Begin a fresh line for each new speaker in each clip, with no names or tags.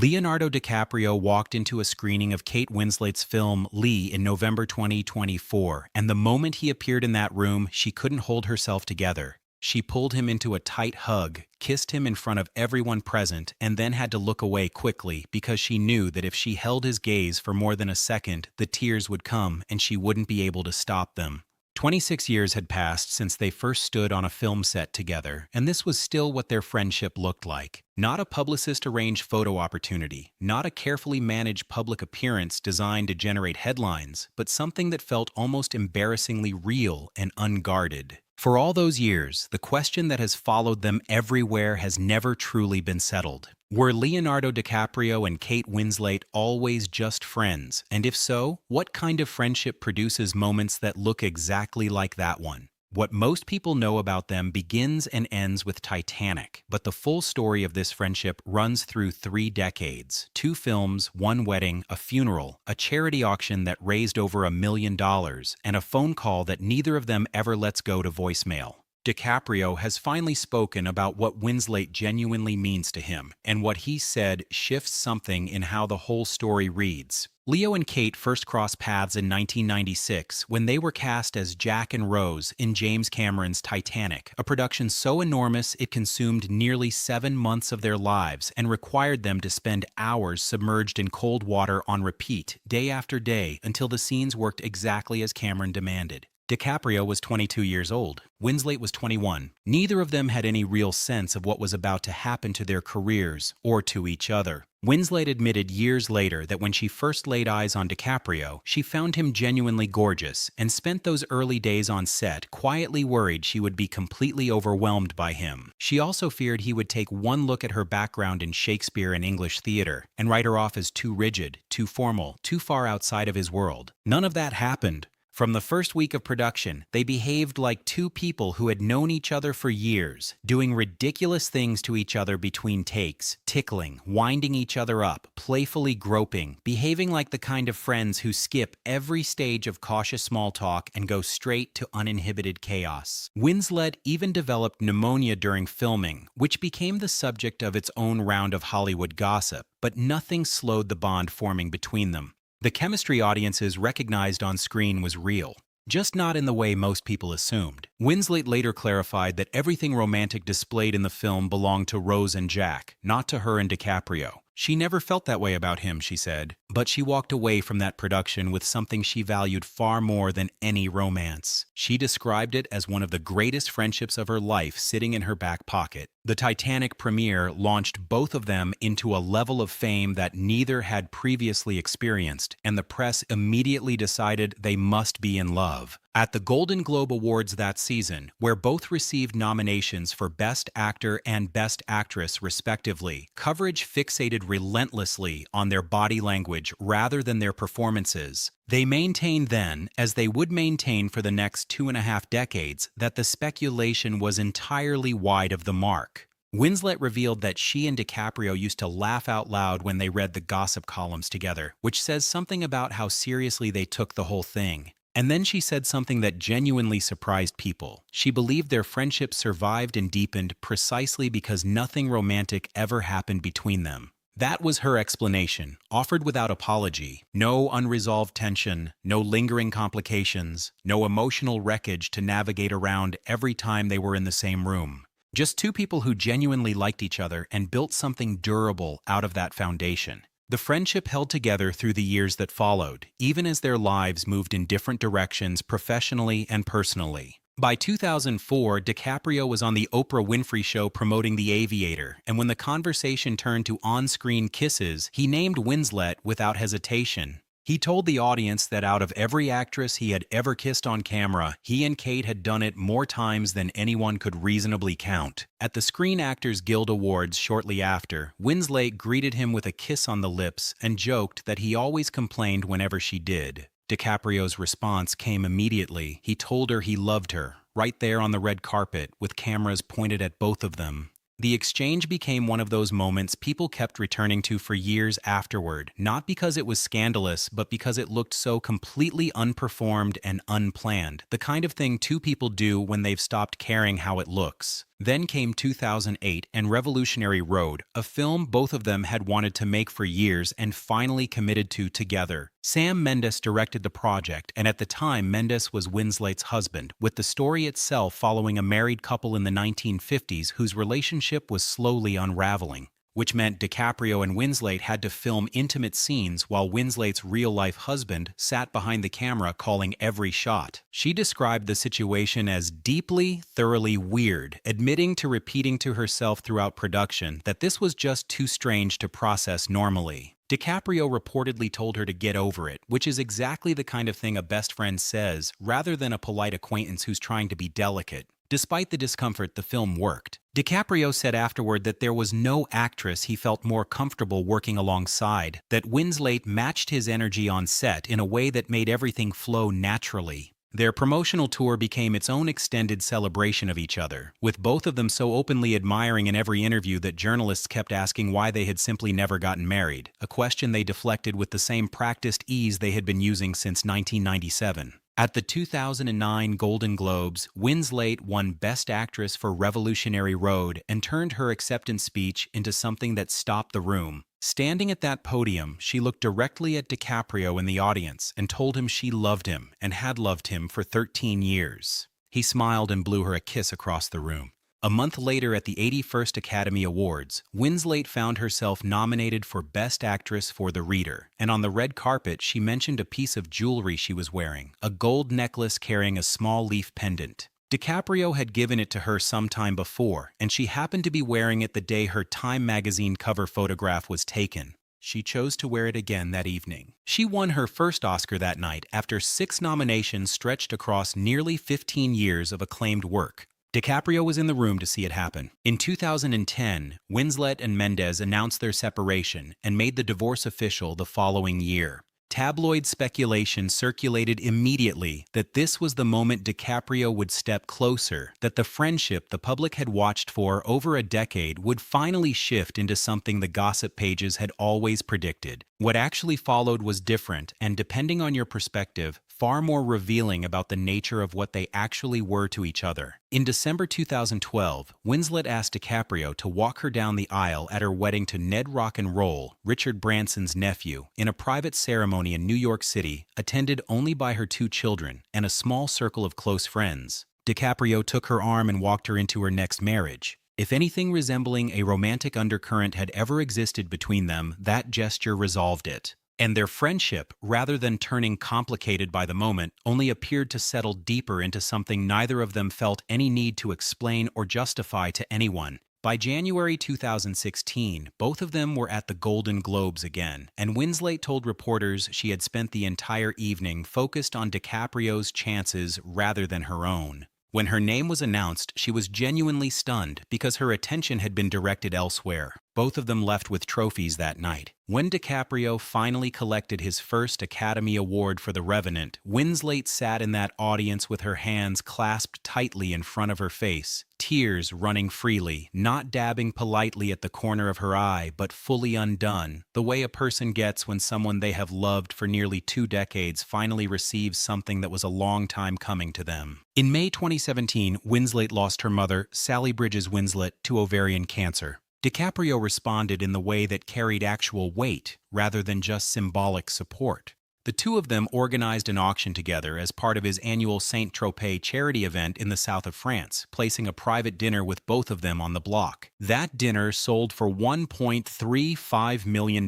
Leonardo DiCaprio walked into a screening of Kate Winslet's film Lee in November 2024, and the moment he appeared in that room, she couldn't hold herself together. She pulled him into a tight hug, kissed him in front of everyone present, and then had to look away quickly because she knew that if she held his gaze for more than a second, the tears would come and she wouldn't be able to stop them. 26 years had passed since they first stood on a film set together, and this was still what their friendship looked like. Not a publicist-arranged photo opportunity, not a carefully managed public appearance designed to generate headlines, but something that felt almost embarrassingly real and unguarded. For all those years, the question that has followed them everywhere has never truly been settled. Were Leonardo DiCaprio and Kate Winslet always just friends? And if so, what kind of friendship produces moments that look exactly like that one? What most people know about them begins and ends with Titanic, but the full story of this friendship runs through 3 decades, 2 films, 1 wedding, a funeral, a charity auction that raised over $1 million, and a phone call that neither of them ever lets go to voicemail. DiCaprio has finally spoken about what Winslet genuinely means to him, and what he said shifts something in how the whole story reads. Leo and Kate first crossed paths in 1996 when they were cast as Jack and Rose in James Cameron's Titanic, a production so enormous it consumed nearly 7 months of their lives and required them to spend hours submerged in cold water on repeat, day after day, until the scenes worked exactly as Cameron demanded. DiCaprio was 22 years old. Winslet was 21. Neither of them had any real sense of what was about to happen to their careers or to each other. Winslet admitted years later that when she first laid eyes on DiCaprio, she found him genuinely gorgeous and spent those early days on set quietly worried she would be completely overwhelmed by him. She also feared he would take one look at her background in Shakespeare and English theater and write her off as too rigid, too formal, too far outside of his world. None of that happened. From the first week of production, they behaved like 2 people who had known each other for years, doing ridiculous things to each other between takes, tickling, winding each other up, playfully groping, behaving like the kind of friends who skip every stage of cautious small talk and go straight to uninhibited chaos. Winslet even developed pneumonia during filming, which became the subject of its own round of Hollywood gossip, but nothing slowed the bond forming between them. The chemistry audiences recognized on screen was real, just not in the way most people assumed. Winslet later clarified that everything romantic displayed in the film belonged to Rose and Jack, not to her and DiCaprio. She never felt that way about him, she said, but she walked away from that production with something she valued far more than any romance. She described it as one of the greatest friendships of her life sitting in her back pocket. The Titanic premiere launched both of them into a level of fame that neither had previously experienced, and the press immediately decided they must be in love. At the Golden Globe Awards that season, where both received nominations for Best Actor and Best Actress respectively, coverage fixated relentlessly on their body language rather than their performances. They maintained then, as they would maintain for the next 2.5 decades, that the speculation was entirely wide of the mark. Winslet revealed that she and DiCaprio used to laugh out loud when they read the gossip columns together, which says something about how seriously they took the whole thing. And then she said something that genuinely surprised people. She believed their friendship survived and deepened precisely because nothing romantic ever happened between them. That was her explanation, offered without apology. No unresolved tension, no lingering complications, no emotional wreckage to navigate around every time they were in the same room. Just 2 people who genuinely liked each other and built something durable out of that foundation. The friendship held together through the years that followed, even as their lives moved in different directions professionally and personally. By 2004, DiCaprio was on the Oprah Winfrey Show promoting The Aviator, and when the conversation turned to on-screen kisses, he named Winslet without hesitation. He told the audience that out of every actress he had ever kissed on camera, he and Kate had done it more times than anyone could reasonably count. At the Screen Actors Guild Awards shortly after, Winslet greeted him with a kiss on the lips and joked that he always complained whenever she did. DiCaprio's response came immediately. He told her he loved her, right there on the red carpet, with cameras pointed at both of them. The exchange became one of those moments people kept returning to for years afterward, not because it was scandalous, but because it looked so completely unperformed and unplanned, the kind of thing 2 people do when they've stopped caring how it looks. Then came 2008 and Revolutionary Road, a film both of them had wanted to make for years and finally committed to together. Sam Mendes directed the project, and at the time Mendes was Winslet's husband, with the story itself following a married couple in the 1950s whose relationship was slowly unraveling, which meant Dicaprio and Winslet had to film intimate scenes while Winslet's real-life husband sat behind the camera calling every shot. She described the situation as deeply, thoroughly weird, admitting to repeating to herself throughout production that this was just too strange to process normally. Dicaprio reportedly told her to get over it, which is exactly the kind of thing a best friend says, rather than a polite acquaintance who's trying to be delicate. Despite the discomfort, the film worked. Dicaprio said afterward that there was no actress he felt more comfortable working alongside, that Winslet matched his energy on set in a way that made everything flow naturally. Their promotional tour became its own extended celebration of each other, with both of them so openly admiring in every interview that journalists kept asking why they had simply never gotten married, a question they deflected with the same practiced ease they had been using since 1997. At the 2009 Golden Globes, Winslet won Best Actress for Revolutionary Road and turned her acceptance speech into something that stopped the room. Standing at that podium, she looked directly at Dicaprio in the audience and told him she loved him and had loved him for 13 years. He smiled and blew her a kiss across the room. A month later at the 81st Academy Awards, Winslet found herself nominated for Best Actress for The Reader, and on the red carpet she mentioned a piece of jewelry she was wearing, a gold necklace carrying a small leaf pendant. Dicaprio had given it to her some time before, and she happened to be wearing it the day her Time magazine cover photograph was taken. She chose to wear it again that evening. She won her first Oscar that night after 6 nominations stretched across nearly 15 years of acclaimed work. Dicaprio was in the room to see it happen. In 2010, Winslet and Mendes announced their separation and made the divorce official the following year. Tabloid speculation circulated immediately that this was the moment Dicaprio would step closer, that the friendship the public had watched for over a decade would finally shift into something the gossip pages had always predicted. What actually followed was different and, depending on your perspective, far more revealing about the nature of what they actually were to each other. In December 2012, Winslet asked Dicaprio to walk her down the aisle at her wedding to Ned Rock and Roll, Richard Branson's nephew, in a private ceremony in New York City, attended only by her 2 children and a small circle of close friends. Dicaprio took her arm and walked her into her next marriage. If anything resembling a romantic undercurrent had ever existed between them, that gesture resolved it. And their friendship, rather than turning complicated by the moment, only appeared to settle deeper into something neither of them felt any need to explain or justify to anyone. By January 2016, both of them were at the Golden Globes again, and Winslet told reporters she had spent the entire evening focused on Dicaprio's chances rather than her own. When her name was announced, she was genuinely stunned because her attention had been directed elsewhere. Both of them left with trophies that night. When Dicaprio finally collected his first Academy Award for The Revenant, Winslet sat in that audience with her hands clasped tightly in front of her face, tears running freely, not dabbing politely at the corner of her eye, but fully undone, the way a person gets when someone they have loved for nearly 2 decades finally receives something that was a long time coming to them. In May 2017, Winslet lost her mother, Sally Bridges Winslet, to ovarian cancer. Dicaprio responded in the way that carried actual weight, rather than just symbolic support. The two of them organized an auction together as part of his annual Saint-Tropez charity event in the south of France, placing a private dinner with both of them on the block. That dinner sold for $1.35 million,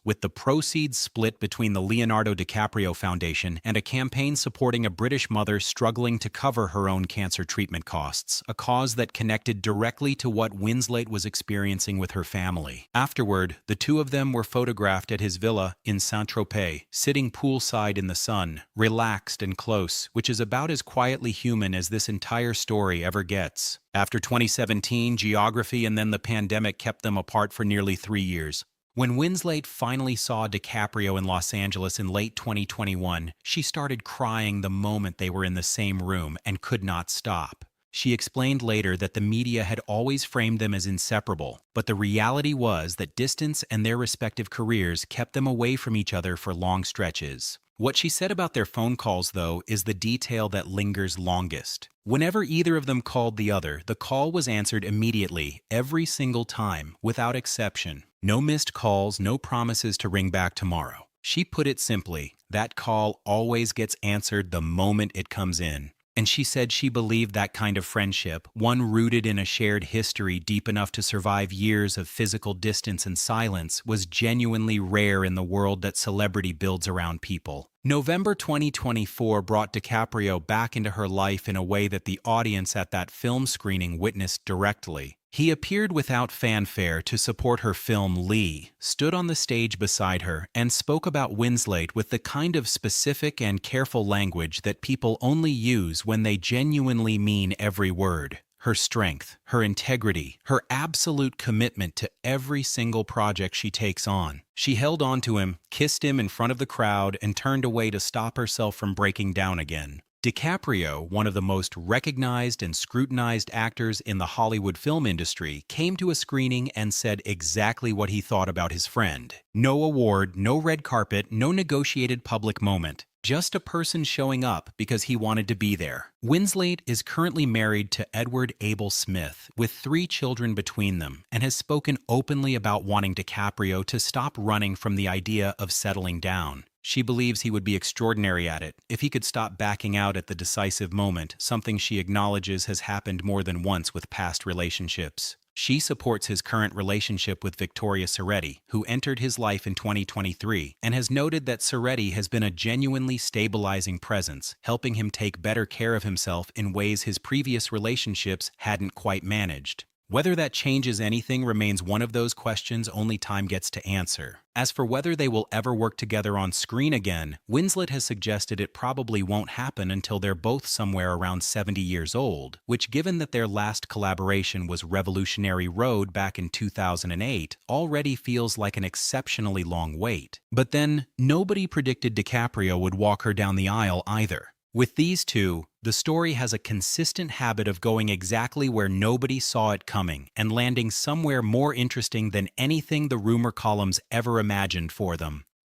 with the proceeds split between the Leonardo DiCaprio Foundation and a campaign supporting a British mother struggling to cover her own cancer treatment costs, a cause that connected directly to what Winslet was experiencing with her family. Afterward, the two of them were photographed at his villa in Saint-Tropez, sitting poolside in the sun, relaxed and close, which is about as quietly human as this entire story ever gets. After 2017, geography and then the pandemic kept them apart for nearly 3 years. When Winslet finally saw Dicaprio in Los Angeles in late 2021, she started crying the moment they were in the same room and could not stop. She explained later that the media had always framed them as inseparable, but the reality was that distance and their respective careers kept them away from each other for long stretches. What she said about their phone calls, though, is the detail that lingers longest. Whenever either of them called the other, the call was answered immediately, every single time, without exception. No missed calls, no promises to ring back tomorrow. She put it simply, that call always gets answered the moment it comes in. And she said she believed that kind of friendship, one rooted in a shared history deep enough to survive years of physical distance and silence, was genuinely rare in the world that celebrity builds around people. November 2024 brought Dicaprio back into her life in a way that the audience at that film screening witnessed directly. He appeared without fanfare to support her film Lee, stood on the stage beside her, and spoke about Winslet with the kind of specific and careful language that people only use when they genuinely mean every word. Her strength, her integrity, her absolute commitment to every single project she takes on. She held on to him, kissed him in front of the crowd, and turned away to stop herself from breaking down again. Dicaprio, one of the most recognized and scrutinized actors in the Hollywood film industry, came to a screening and said exactly what he thought about his friend. No award, no red carpet, no negotiated public moment. Just a person showing up because he wanted to be there. Winslet is currently married to Edward Abel Smith, with 3 children between them, and has spoken openly about wanting DiCaprio to stop running from the idea of settling down. She believes he would be extraordinary at it if he could stop backing out at the decisive moment, something she acknowledges has happened more than once with past relationships. She supports his current relationship with Victoria Soretti, who entered his life in 2023, and has noted that Soretti has been a genuinely stabilizing presence, helping him take better care of himself in ways his previous relationships hadn't quite managed. Whether that changes anything remains one of those questions only time gets to answer. As for whether they will ever work together on screen again, Winslet has suggested it probably won't happen until they're both somewhere around 70 years old, which, given that their last collaboration was Revolutionary Road back in 2008, already feels like an exceptionally long wait. But then, nobody predicted DiCaprio would walk her down the aisle either. With these two, the story has a consistent habit of going exactly where nobody saw it coming and landing somewhere more interesting than anything the rumor columns ever imagined for them.